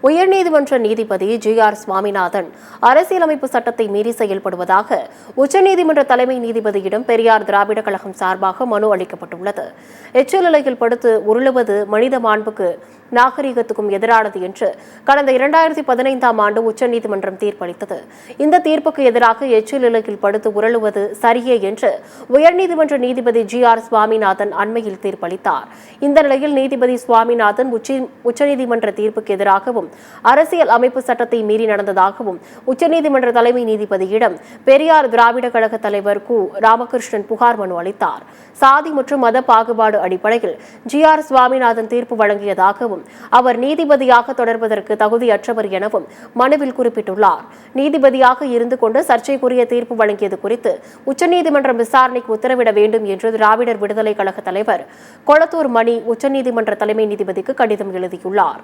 உயர்நீதிமன்ற நீதிபதி ஜி.ஆர். சுவாமிநாதன் அரசியலமைப்பு சட்டத்தை மீறி செயல்படுவதாக உச்சநீதிமன்ற தலைமை நீதிபதியிடம் பெரியார் திராவிடர் கழகம் சார்பாக மனு அளிக்கப்பட்டுள்ளது. எச்சில் நிலையில் படுத்து உருளுவது மனித மாண்புக்கு நாகரிகத்துக்கும் எதிரானது என்று கடந்த 2015ஆம் ஆண்டு உச்சநீதிமன்றம் தீர்ப்பளித்தது. இந்த தீர்ப்புக்கு எதிராக எச்சில் நிலையில் படுத்து உருளுவது சரியே என்று உயர்நீதிமன்ற நீதிபதி ஜி.ஆர். சுவாமிநாதன் அண்மையில் தீர்ப்பளித்தார். இந்த நிலையில் நீதிபதி சுவாமிநாதன் உச்சநீதிமன்ற தீர்ப்புக்கு எதிராகவும் அரசியல் அமைப்பு சட்டத்தை மீறி நடந்ததாகவும் உச்சநீதிமன்ற தலைமை நீதிபதியிடம் பெரியார் திராவிடர் கழக தலைவர் கு. ராமகிருஷ்ணன் புகார் மனு அளித்தார். சாதி மற்றும் மத பாகுபாடு அடிப்படையில் ஜி.ஆர். சுவாமிநாதன் தீர்ப்பு வழங்கியதாகவும் அவர் நீதிபதியாக தொடர்வதற்கு தகுதியற்றவர் எனவும் மனுவில் குறிப்பிட்டுள்ளார். நீதிபதியாக இருந்து கொண்டு சர்ச்சைக்குரிய தீர்ப்பு வழங்கியது குறித்து உச்சநீதிமன்றம் விசாரணைக்கு உத்தரவிட வேண்டும் என்று திராவிடர் விடுதலை கழக தலைவர் கொளத்தூர் மணி உச்சநீதிமன்ற தலைமை நீதிபதிக்கு கடிதம் எழுதியுள்ளார்.